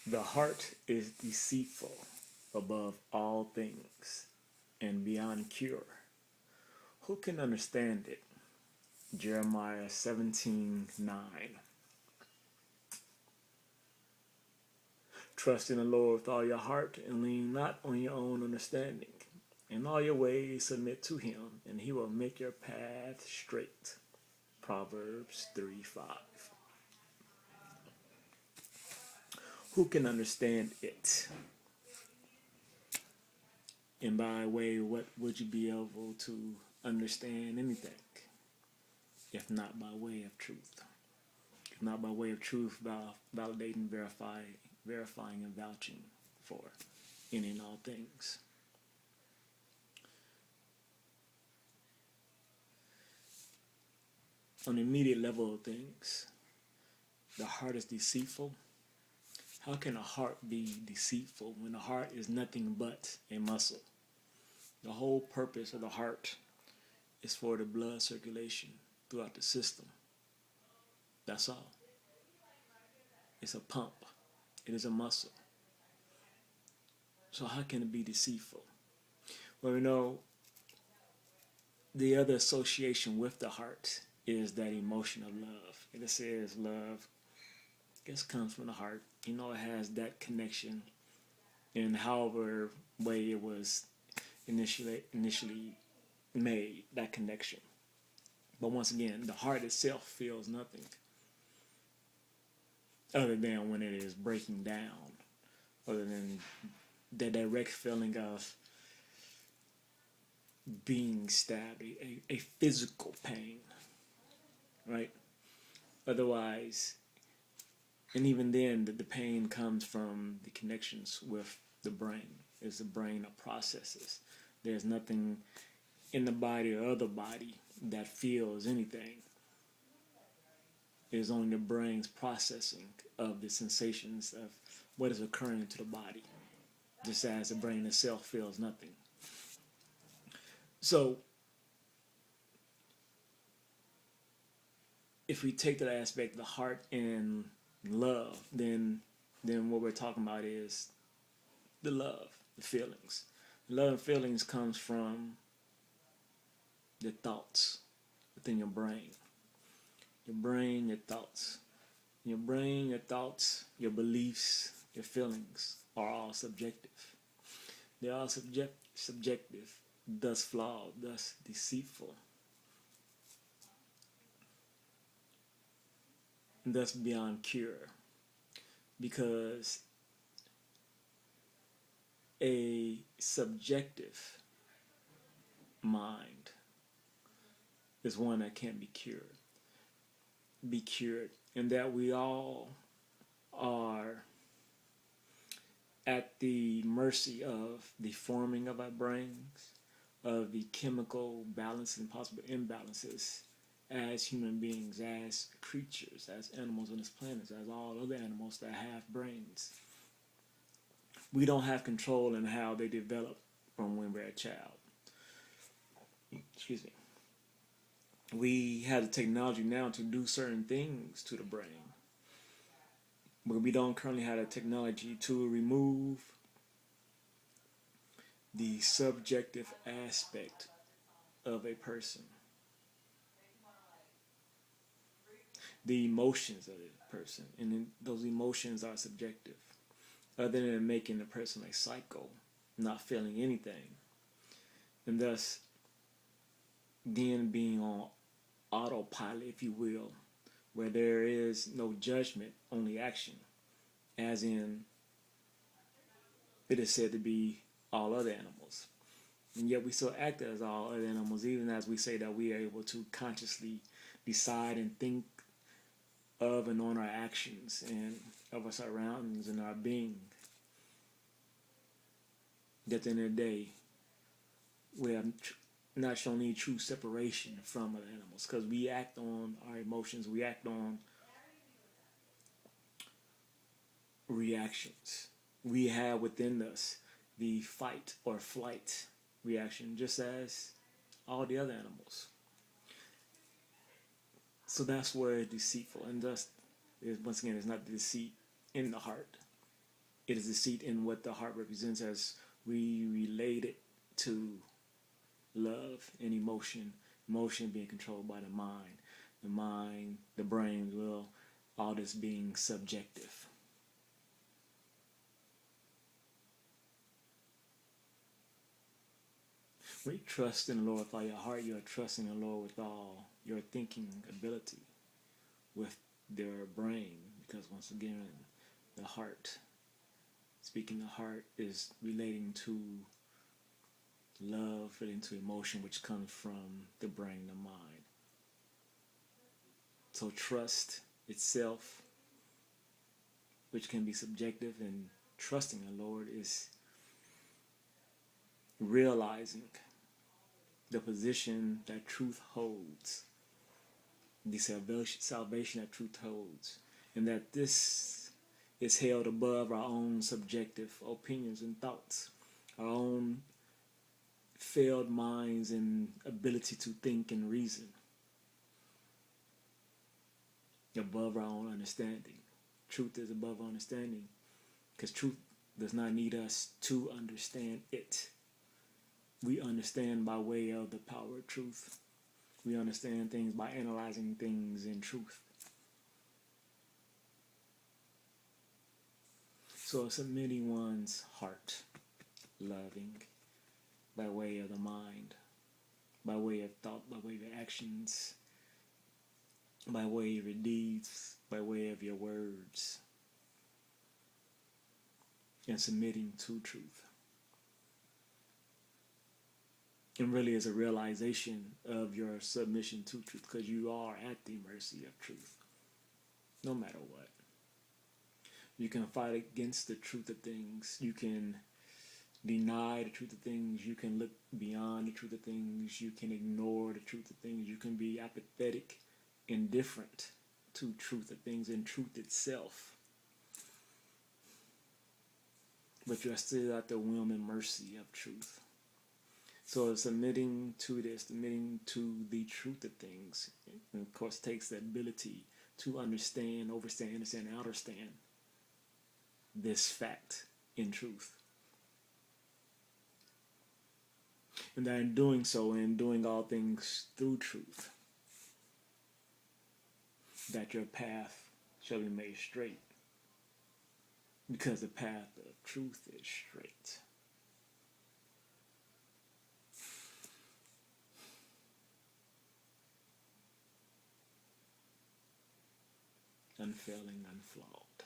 The heart is deceitful above all things and beyond cure. Who can understand it? Jeremiah 17:9. Trust in the Lord with all your heart and lean not on your own understanding. In all your ways submit to him, and he will make your path straight. Proverbs 3:5. Who can understand it? And by way, what would you be able to understand anything if not by way of truth? If not by way of truth, validating, verifying, and vouching for any and all things. On the immediate level of things, the heart is deceitful. How can a heart be deceitful when the heart is nothing but a muscle? The whole purpose of the heart is for the blood circulation throughout the system. That's all. It's a pump. It is a muscle. So how can it be deceitful? Well, the other association with the heart is that emotion of love. It says love, I guess, comes from the heart. It has that connection in however way it was initially made, that connection. But once again, the heart itself feels nothing other than when it is breaking down, other than the direct feeling of being stabbed, a physical pain, right? Otherwise, and even then, the pain comes from the connections with the brain. It's the brain that processes. There's nothing in the body or other body that feels anything. It is only the brain's processing of the sensations of what is occurring to the body, just as the brain itself feels nothing. So, if we take that aspect of the heart and love, then what we're talking about is the love, the feelings. The love and feelings comes from the thoughts within your brain. Your brain, your thoughts. Your brain, your thoughts, your beliefs, your feelings are all subjective. They are subjective, thus flawed, thus deceitful, and thus beyond cure. Because a subjective mind is one that can't be cured, and that we all are at the mercy of the forming of our brains, of the chemical balance and possible imbalances as human beings, as creatures, as animals on this planet, as all other animals that have brains. We don't have control in how they develop from when we're a child. Excuse me. We have the technology now to do certain things to the brain, but we don't currently have the technology to remove the subjective aspect of a person, the emotions of a person, and then those emotions are subjective, other than making the person a psycho, not feeling anything, and thus then being on autopilot, if you will, where there is no judgment, only action, as in it is said to be all other animals. And yet we still act as all other animals, even as we say that we are able to consciously decide and think of and on our actions and of our surroundings and our being. At the end of the day, we have not shown any true separation from other animals, because we act on our emotions, we act on reactions. We have within us the fight or flight reaction, just as all the other animals. So that's where it's deceitful, and thus, once again, it's not the deceit in the heart. It is deceit in what the heart represents, as we relate it to love and emotion. Emotion being controlled by the mind, the brain, will, all this being subjective. When you trust in the Lord with all your heart, you are trusting the Lord with all your thinking ability, with their brain, because once again, the heart, speaking the heart, is relating to love, relating to emotion, which comes from the brain, the mind. So trust itself, which can be subjective, and trusting the Lord is realizing the position that truth holds, the salvation that truth holds, and that this is held above our own subjective opinions and thoughts, our own failed minds and ability to think and reason, above our own understanding. Truth is above our understanding, because truth does not need us to understand it. We understand by way of the power of truth. We understand things by analyzing things in truth. So submitting one's heart, loving, by way of the mind, by way of thought, by way of actions, by way of your deeds, by way of your words, and submitting to truth. And really is a realization of your submission to truth, because you are at the mercy of truth, no matter what. You can fight against the truth of things. You can deny the truth of things. You can look beyond the truth of things. You can ignore the truth of things. You can be apathetic, indifferent to truth of things and truth itself. But you're still at the whim and mercy of truth. So submitting to this, submitting to the truth of things, and of course takes the ability to understand, overstand, understand, and understand this fact in truth. And that in doing so, and doing all things through truth, that your path shall be made straight, because the path of truth is straight. Unfailing, unflawed.